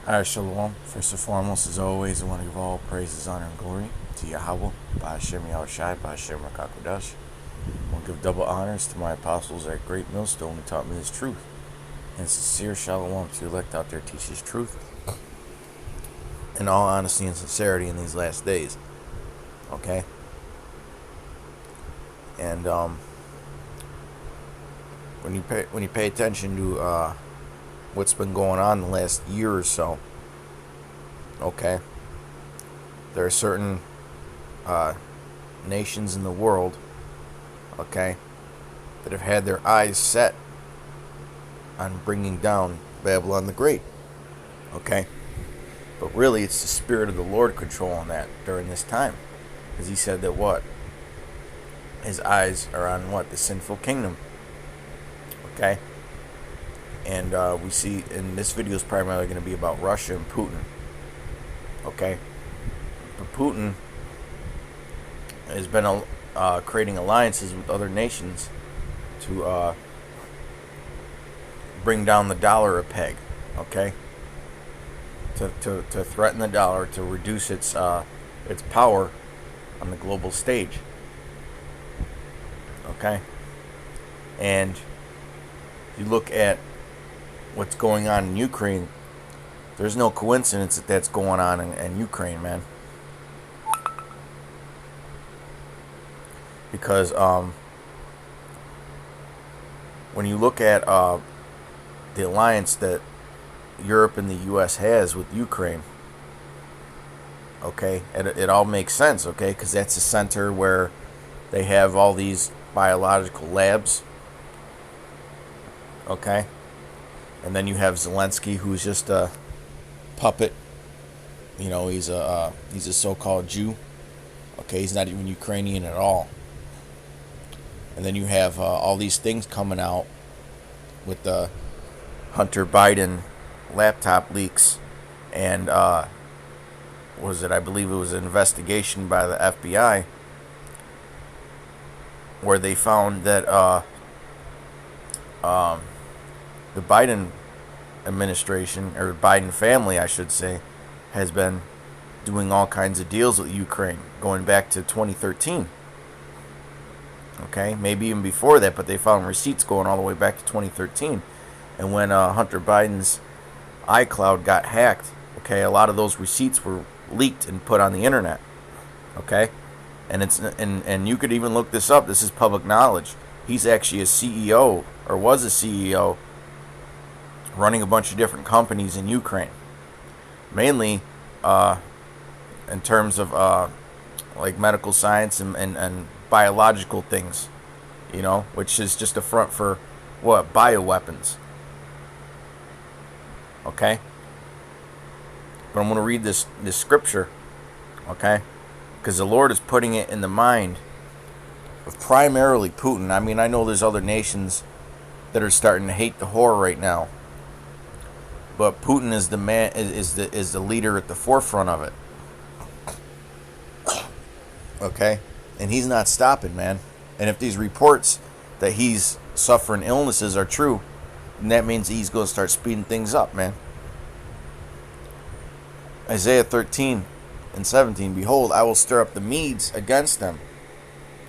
Alright, Shalom. First and foremost, as always, I want to give all praises, honor, and glory to Yahweh, Ba'ashem Yahushai, Ba'ashem Rakakudash. I want to give double honors to my apostles at Great Millstone who taught me this truth. And sincere Shalom to the elect out there teach this truth. In all honesty and sincerity in these last days. Okay? And when you pay attention to what's been going on the last year or so, okay, there are certain nations in the world, okay, that have had their eyes set on bringing down Babylon the Great, okay, but really it's the Spirit of the Lord controlling that during this time, because he said that what? His eyes are on what? The sinful kingdom, okay. And we see, and this video is primarily going to be about Russia and Putin. Okay? But Putin has been creating alliances with other nations to bring down the dollar a peg. Okay? To threaten the dollar, to reduce its power on the global stage. Okay? And you look at what's going on in Ukraine, there's no coincidence that that's going on in Ukraine, man. Because when you look at the alliance that Europe and the U.S. has with Ukraine, okay, it all makes sense, okay, because that's the center where they have all these biological labs, okay. And then you have Zelensky, who's just a puppet. You know, he's a so-called Jew. Okay, he's not even Ukrainian at all. And then you have all these things coming out with the Hunter Biden laptop leaks, and what was it? I believe it was an investigation by the FBI where they found that the Biden administration, or Biden family, I should say, has been doing all kinds of deals with Ukraine going back to 2013. Okay, maybe even before that, but they found receipts going all the way back to 2013. And when Hunter Biden's iCloud got hacked, okay, a lot of those receipts were leaked and put on the internet. Okay, and and you could even look this up. This is public knowledge. He's actually a CEO, or was a CEO, running a bunch of different companies in Ukraine, mainly in terms of like medical science and biological things, you know, which is just a front for what? Bioweapons. Okay? But I'm going to read this scripture, okay? Because the Lord is putting it in the mind of primarily Putin. I mean, I know there's other nations that are starting to hate the whore right now, but Putin is the man, is the leader at the forefront of it. Okay? And he's not stopping, man. And if these reports that he's suffering illnesses are true, then that means he's going to start speeding things up, man. Isaiah 13 and 17, behold, I will stir up the Medes against them.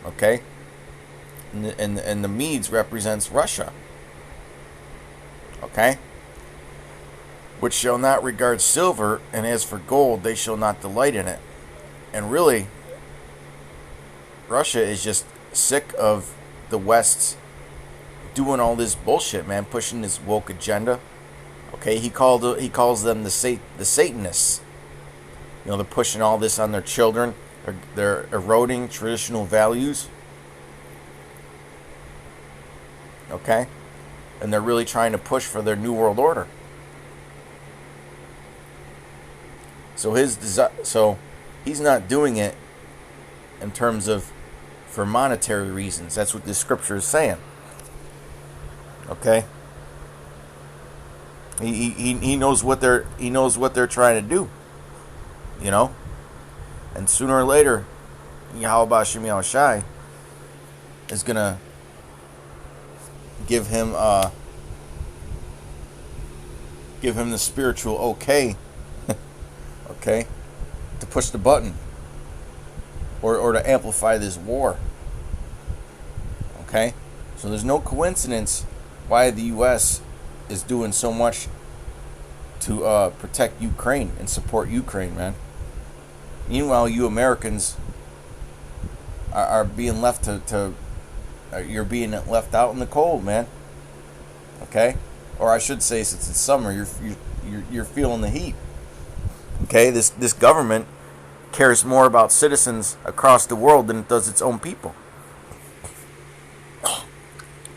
Okay? And the Medes represents Russia. Okay? Which shall not regard silver, and as for gold, they shall not delight in it. And really, Russia is just sick of the West's doing all this bullshit, man, pushing this woke agenda. Okay, he calls them the Satanists. You know, they're pushing all this on their children. They're eroding traditional values. Okay, and they're really trying to push for their new world order. So he's not doing it in terms of for monetary reasons. That's what this scripture is saying. Okay. He knows what they're trying to do. You know, and sooner or later, Yahweh Ba'ashem Yahushai is gonna give him the spiritual okay okay, to push the button or to amplify this war. Okay? So there's no coincidence why the U.S. is doing so much to protect Ukraine and support Ukraine, man. Meanwhile, you Americans are being left to you're being left out in the cold, man. Okay? Or I should say, since it's summer, you're feeling the heat. Okay? This government cares more about citizens across the world than it does its own people.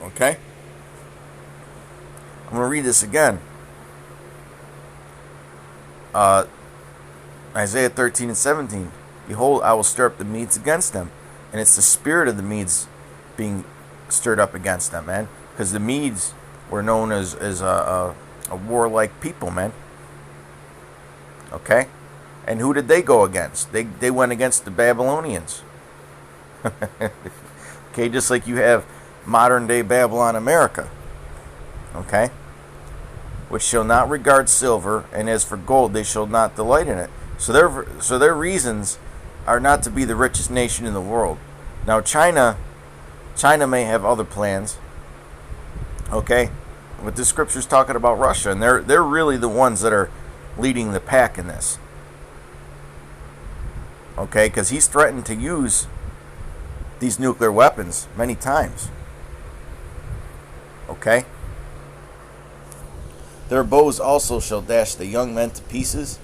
Okay? I'm going to read this again. Isaiah 13 and 17. Behold, I will stir up the Medes against them. And it's the spirit of the Medes being stirred up against them, man. Because the Medes were known as a warlike people, man. Okay? And who did they go against? They went against the Babylonians. Okay, just like you have modern day Babylon America. Okay? Which shall not regard silver, and as for gold, they shall not delight in it. So their reasons are not to be the richest nation in the world. Now China may have other plans. Okay? But the scripture's talking about Russia, and they're really the ones that are leading the pack in this. Okay? Because he's threatened to use these nuclear weapons many times. Okay? Their bows also shall dash the young men to pieces,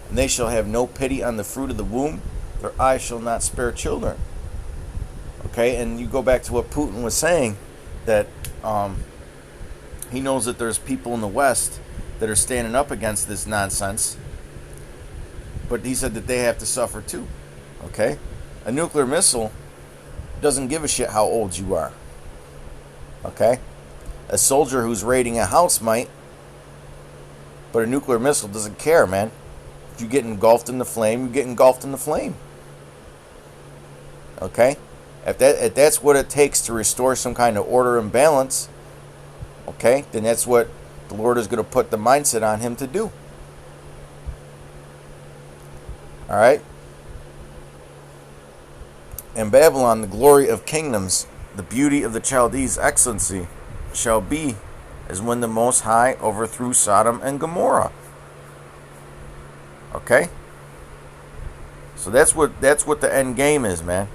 and they shall have no pity on the fruit of the womb. Their eyes shall not spare children. Okay, and you go back to what Putin was saying, that he knows that there's people in the West that are standing up against this nonsense, but he said that they have to suffer too. Okay, a nuclear missile doesn't give a shit how old you are. Okay, a soldier who's raiding a house might, but a nuclear missile doesn't care, man. If you get engulfed in the flame, you get engulfed in the flame. Okay? If that's what it takes to restore some kind of order and balance, okay, then that's what the Lord is going to put the mindset on him to do. Alright? In Babylon, the glory of kingdoms, the beauty of the Chaldees' excellency, shall be as when the Most High overthrew Sodom and Gomorrah. Okay? So that's what the end game is, man.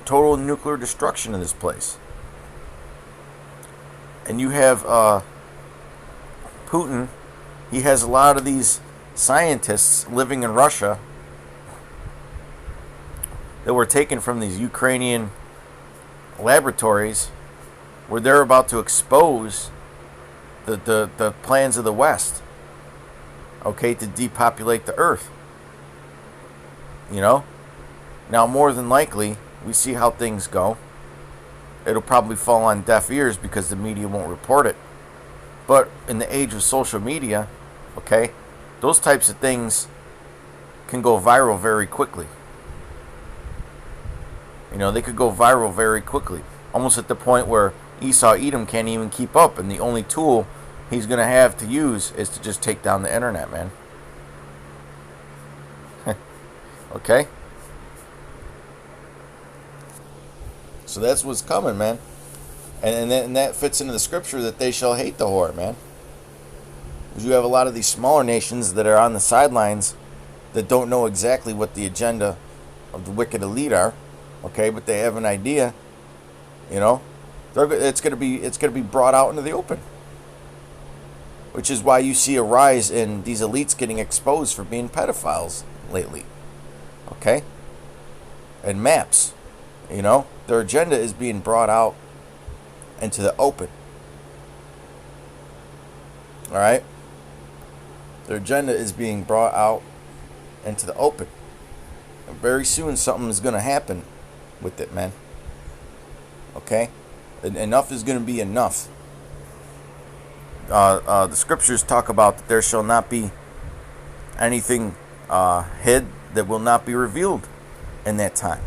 Total nuclear destruction of this place. And you have Putin. He has a lot of these scientists living in Russia that were taken from these Ukrainian laboratories where they're about to expose the plans of the West, okay, to depopulate the earth. You know? Now, more than likely, we see how things go. It'll probably fall on deaf ears because the media won't report it. But in the age of social media, okay, those types of things can go viral very quickly. You know, they could go viral very quickly. Almost at the point where Esau Edom can't even keep up, and the only tool he's going to have to use is to just take down the internet, man. Okay? So that's what's coming, man. And that fits into the scripture that they shall hate the whore, man. Because you have a lot of these smaller nations that are on the sidelines that don't know exactly what the agenda of the wicked elite are, okay, but they have an idea, you know. It's going to be brought out into the open, which is why you see a rise in these elites getting exposed for being pedophiles lately, okay, and maps, you know, their agenda is being brought out into the open. All right, their agenda is being brought out into the open, and very soon something is going to happen with it, man. Okay. Enough is going to be enough. The scriptures talk about that there shall not be anything hid that will not be revealed in that time.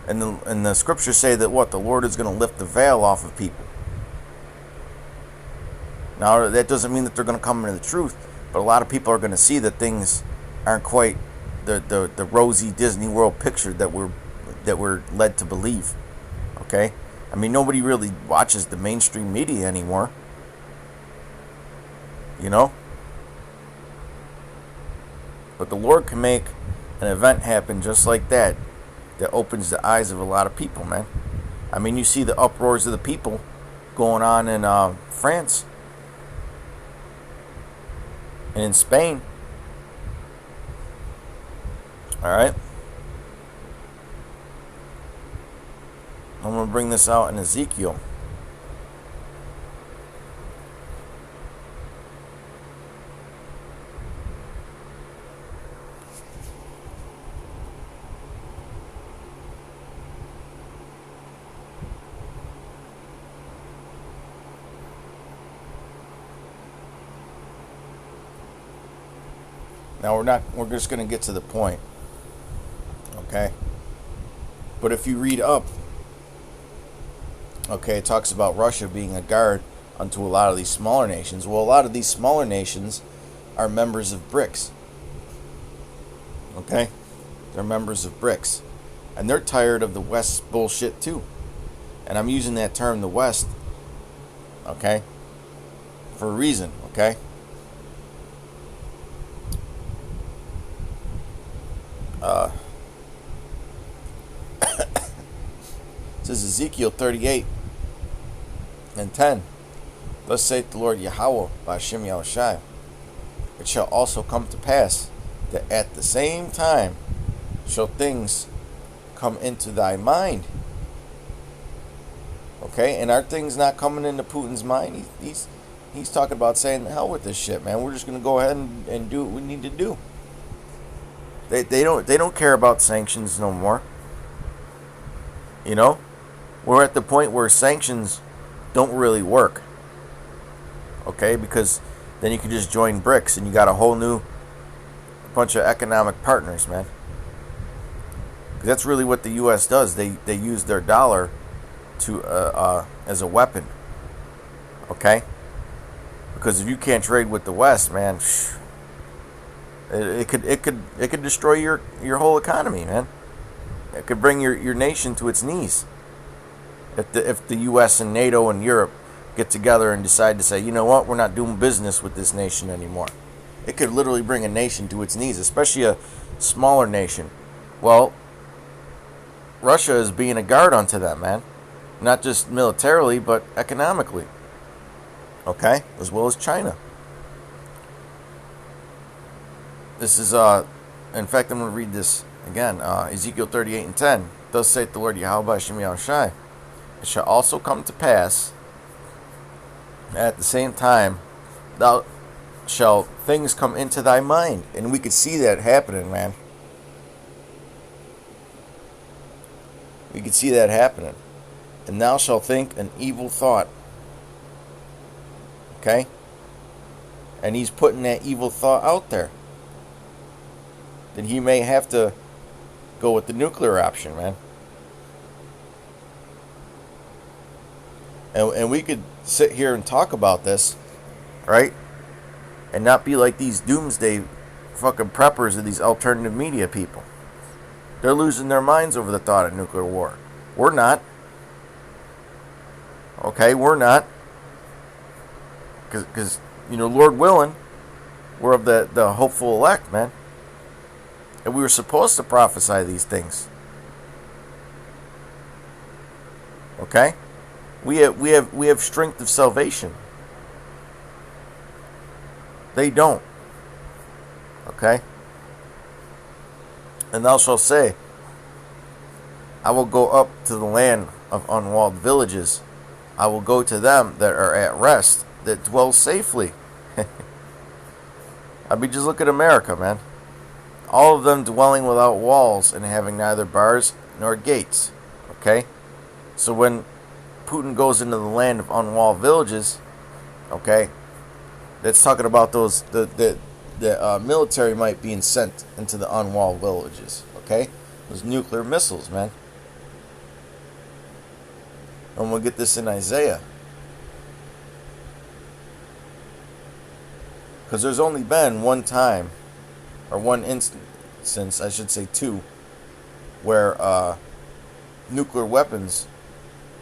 And the scriptures say that what? The Lord is going to lift the veil off of people. Now, that doesn't mean that they're going to come into the truth, But a lot of people are going to see that things aren't quite the rosy Disney World picture that we're led to believe. Okay? I mean, nobody really watches the mainstream media anymore. You know? But the Lord can make an event happen just like that opens the eyes of a lot of people, man. I mean, you see the uproars of the people going on in France and in Spain. Alright? I'm going to bring this out in Ezekiel. Now we're just going to get to the point. Okay? But if you read up, okay, it talks about Russia being a guard unto a lot of these smaller nations. Well, a lot of these smaller nations are members of BRICS. Okay? They're members of BRICS. And they're tired of the West's bullshit too. And I'm using that term, the West, okay, for a reason, okay? It says Ezekiel 38 and 10. Thus saith the Lord Yahweh by Hashem Yahushai. It shall also come to pass that at the same time shall things come into thy mind. Okay, and are things not coming into Putin's mind? He's talking about saying, the hell with this shit, man. We're just gonna go ahead and do what we need to do. They don't care about sanctions no more. You know? We're at the point where sanctions don't really work. Okay? Because then you can just join BRICS and you got a whole new bunch of economic partners, man. Because that's really what the U.S. does. They use their dollar to as a weapon. Okay? Because if you can't trade with the West, man, it could destroy your whole economy, man. It could bring your nation to its knees. If the U.S. and NATO and Europe get together and decide to say, you know what, we're not doing business with this nation anymore. It could literally bring a nation to its knees, especially a smaller nation. Well, Russia is being a guard unto that, man. Not just militarily, but economically. Okay? As well as China. This is, in fact, I'm going to read this again. Ezekiel 38 and 10. Thus saith the Lord Yahweh Hashem Yahushai. It shall also come to pass at the same time thou shall things come into thy mind. And we could see that happening, man. We could see that happening. And thou shalt think an evil thought. Okay? And he's putting that evil thought out there. Then he may have to go with the nuclear option, man. And we could sit here and talk about this, right? And not be like these doomsday fucking preppers of these alternative media people. They're losing their minds over the thought of nuclear war. We're not. Okay, we're not. Because, you know, Lord willing, we're of the hopeful elect, man. And we were supposed to prophesy these things. Okay? We have strength of salvation. They don't. Okay? And thou shalt say, I will go up to the land of unwalled villages. I will go to them that are at rest, that dwell safely. I mean, just look at America, man. All of them dwelling without walls and having neither bars nor gates. Okay? So when Putin goes into the land of unwalled villages, okay, that's talking about those the military might being sent into the unwalled villages. Okay? Those nuclear missiles, man. And we'll get this in Isaiah. Because there's only been one time, or one instance, I should say two, where nuclear weapons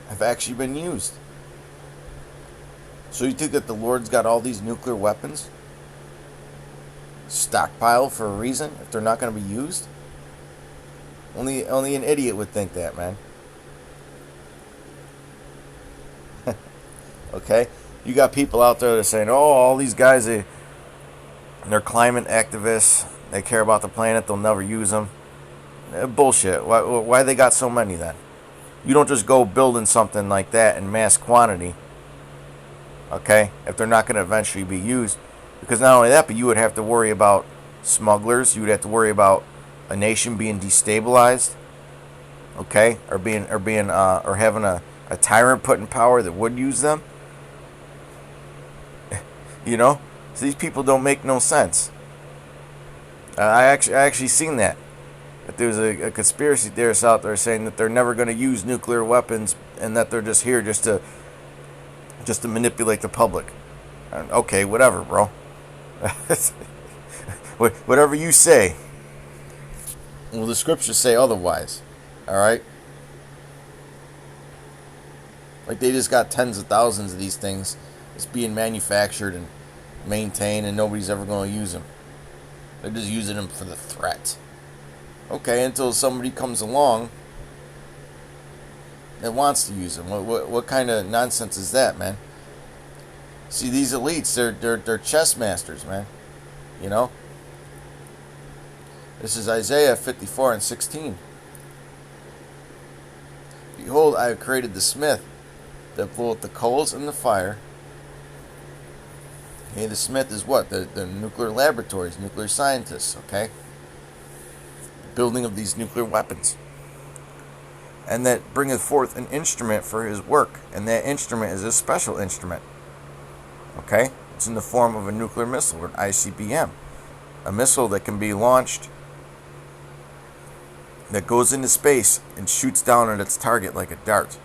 have actually been used. So you think that the Lord's got all these nuclear weapons stockpiled for a reason if they're not going to be used? Only an idiot would think that, man. Okay? You got people out there that are saying, oh, all these guys, they're climate activists. They care about the planet. They'll never use them. Bullshit. Why they got so many then? You don't just go building something like that in mass quantity, okay, if they're not going to eventually be used. Because not only that, but you would have to worry about smugglers. You would have to worry about a nation being destabilized, okay, or having a tyrant put in power that would use them. You know, so these people don't make no sense. I actually seen that. That there's a conspiracy theorist out there saying that they're never going to use nuclear weapons and that they're just here just to manipulate the public. Okay, whatever, bro. Whatever you say. Well, the scriptures say otherwise. All right. Like they just got tens of thousands of these things. It's being manufactured and maintained, and nobody's ever going to use them. They're just using them for the threat. Okay, until somebody comes along that wants to use them. What kind of nonsense is that, man? See, these elites, they're chess masters, man. You know? This is Isaiah 54:16. Behold, I have created the smith that bloweth the coals in the fire. Hey, the smith is what? The nuclear laboratories, nuclear scientists, okay? Building of these nuclear weapons. And that bringeth forth an instrument for his work. And that instrument is a special instrument. Okay? It's in the form of a nuclear missile, or an ICBM. A missile that can be launched, that goes into space and shoots down at its target like a dart.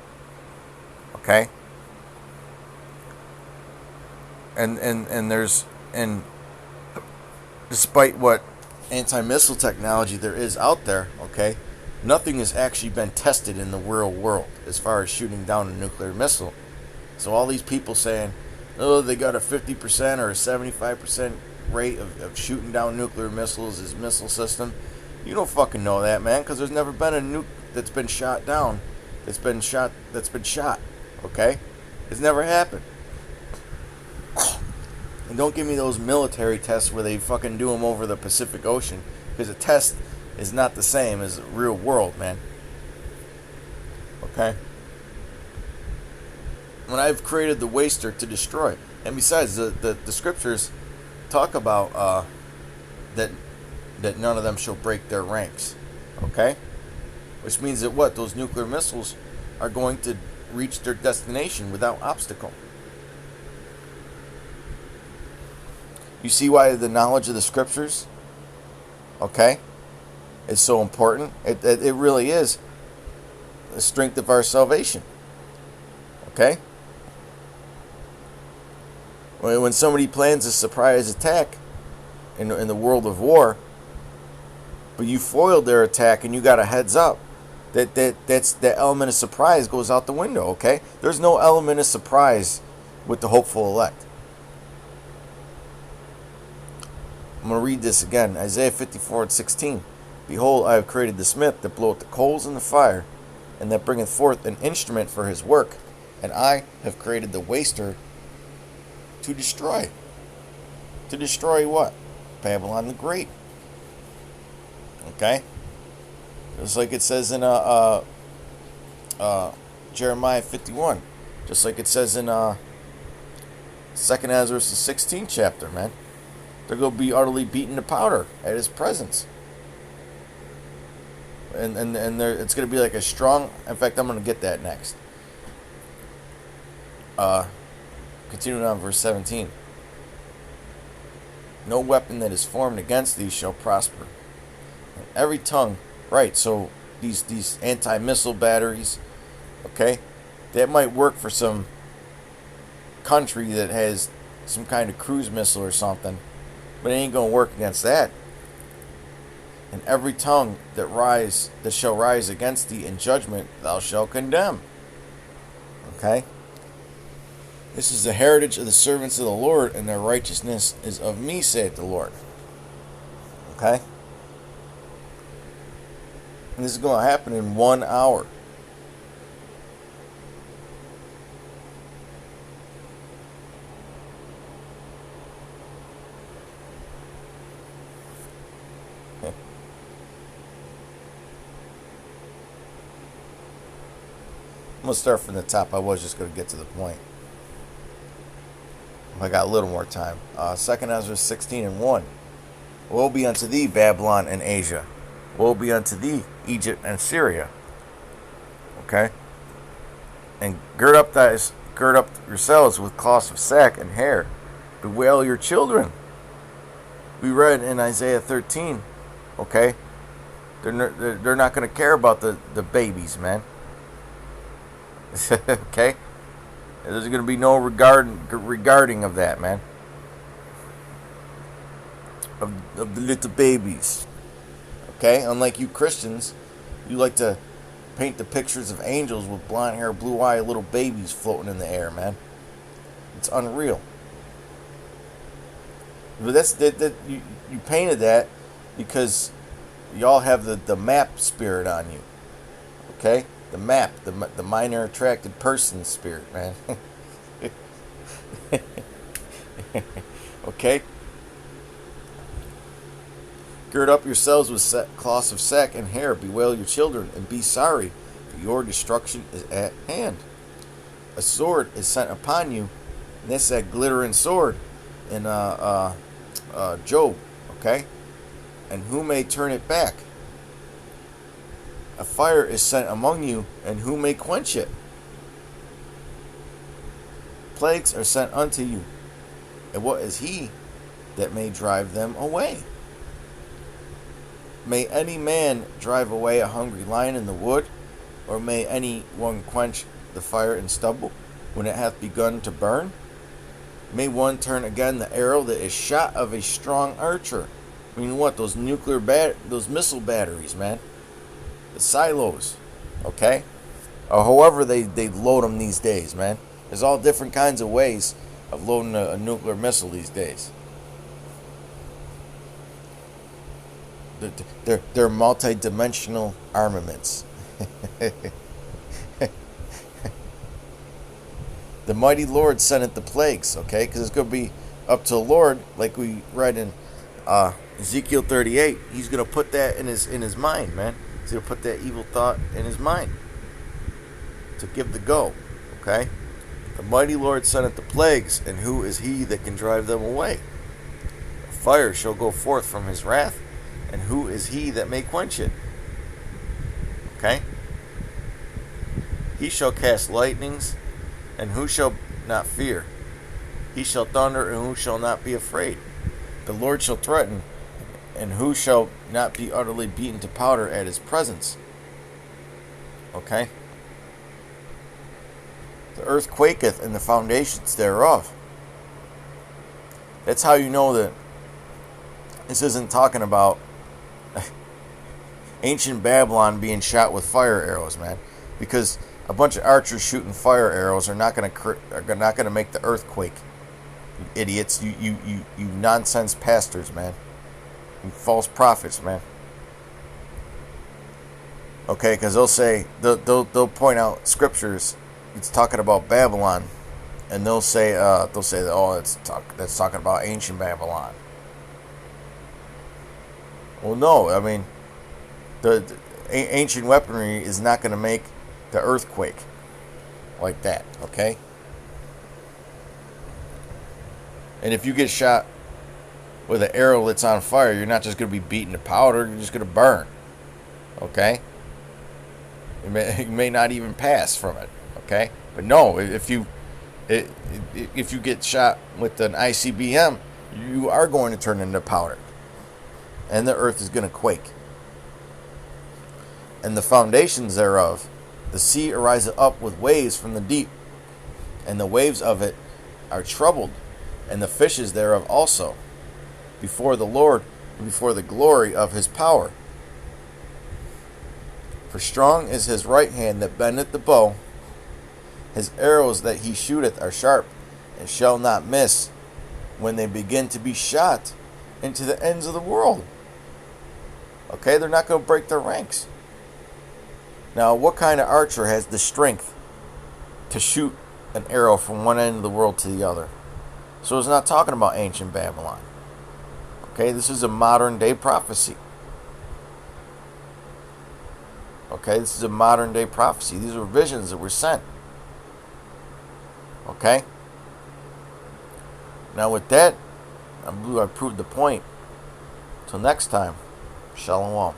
Okay? And despite what anti-missile technology there is out there, okay, nothing has actually been tested in the real world as far as shooting down a nuclear missile. So all these people saying, oh, they got a 50% or a 75% rate of shooting down nuclear missiles, as missile system. You don't fucking know that, man, because there's never been a nuke that's been shot down, that's been shot, okay? It's never happened. And don't give me those military tests where they fucking do them over the Pacific Ocean, because a test is not the same as real world, man. Okay? When I've created the waster to destroy. And besides, the scriptures talk about that none of them shall break their ranks. Okay? Which means that what? Those nuclear missiles are going to reach their destination without obstacle. You see why the knowledge of the scriptures, okay, is so important? It really is the strength of our salvation. Okay? When somebody plans a surprise attack in the world of war, but you foiled their attack and you got a heads up, that element of surprise goes out the window, okay? There's no element of surprise with the hopeful elect. I'm going to read this again. Isaiah 54:16. Behold, I have created the smith that bloweth the coals in the fire, and that bringeth forth an instrument for his work. And I have created the waster to destroy. To destroy what? Babylon the Great. Okay? Just like it says in Jeremiah 51. Just like it says in 2nd Ezra 16th chapter, man. They're going to be utterly beaten to powder at his presence. And it's going to be like a strong... In fact, I'm going to get that next. Continuing on verse 17. No weapon that is formed against thee shall prosper. And every tongue... Right, so these anti-missile batteries, okay, that might work for some country that has some kind of cruise missile or something, But it ain't going to work against that. And every tongue that shall rise against thee in judgment, thou shalt condemn. Okay? This is the heritage of the servants of the Lord, and their righteousness is of me, saith the Lord. Okay? And this is going to happen in 1 hour. I'm going to start from the top. I was just going to get to the point. I got a little more time. 2 Ezra 16:1. Woe be unto thee, Babylon and Asia. Woe be unto thee, Egypt and Syria. Okay? And gird up yourselves with cloths of sack and hair. Bewail your children. We read in Isaiah 13. Okay? They're not going to care about the babies, man. Okay? There's going to be no regarding of that, man. Of the little babies. Okay? Unlike you Christians, you like to paint the pictures of angels with blonde hair, blue eye, little babies floating in the air, man. It's unreal. But you painted that because y'all have the map spirit on you. Okay? The map, the minor attracted person spirit, man. Okay? Gird up yourselves with cloths of sack and hair. Bewail your children and be sorry, for your destruction is at hand. A sword is sent upon you, and that's that glittering sword in Job. Okay? And who may turn it back? A fire is sent among you, and who may quench it? Plagues are sent unto you, and what is he that may drive them away? May any man drive away a hungry lion in the wood, or may any one quench the fire in stubble when it hath begun to burn? May one turn again the arrow that is shot of a strong archer? I mean, what, those those missile batteries, man? The silos, okay? Or however they load them these days, man. There's all different kinds of ways of loading a nuclear missile these days. They're multi-dimensional armaments. The mighty Lord sendeth the plagues, okay? Because it's going to be up to the Lord, like we read in Ezekiel 38. He's going to put that in his mind, man. He's going to put that evil thought in his mind to give the go, okay? The mighty Lord sendeth the plagues, and who is he that can drive them away? A fire shall go forth from his wrath, and who is he that may quench it? Okay? He shall cast lightnings, and who shall not fear? He shall thunder, and who shall not be afraid? The Lord shall threaten, and who shall not be utterly beaten to powder at his presence? Okay? The earth quaketh, and the foundations thereof. That's how you know that this isn't talking about ancient Babylon being shot with fire arrows, man. Because a bunch of archers shooting fire arrows are not going to make the earth quake. You idiots, you nonsense pastors, man. You false prophets, man. Okay, because they'll point out scriptures. It's talking about Babylon, and they'll say that that's talking about ancient Babylon. Well, no, I mean the ancient weaponry is not going to make the earthquake like that, okay? And if you get shot with an arrow that's on fire, you're not just going to be beaten to powder, you're just going to burn, okay? You may not even pass from it, okay? But no, if you get shot with an ICBM, you are going to turn into powder, and the earth is going to quake. And the foundations thereof, the sea ariseth up with waves from the deep, and the waves of it are troubled, and the fishes thereof also. before the Lord and before the glory of his power. For strong is his right hand that bendeth the bow. His arrows that he shooteth are sharp, and shall not miss, when they begin to be shot into the ends of the world. Okay, they're not going to break their ranks. Now, what kind of archer has the strength to shoot an arrow from one end of the world to the other? So it's not talking about ancient Babylon. Okay, this is a modern day prophecy. Okay, this is a modern day prophecy. These were visions that were sent. Okay? Now with that, I believe I proved the point. Till next time, Shalom.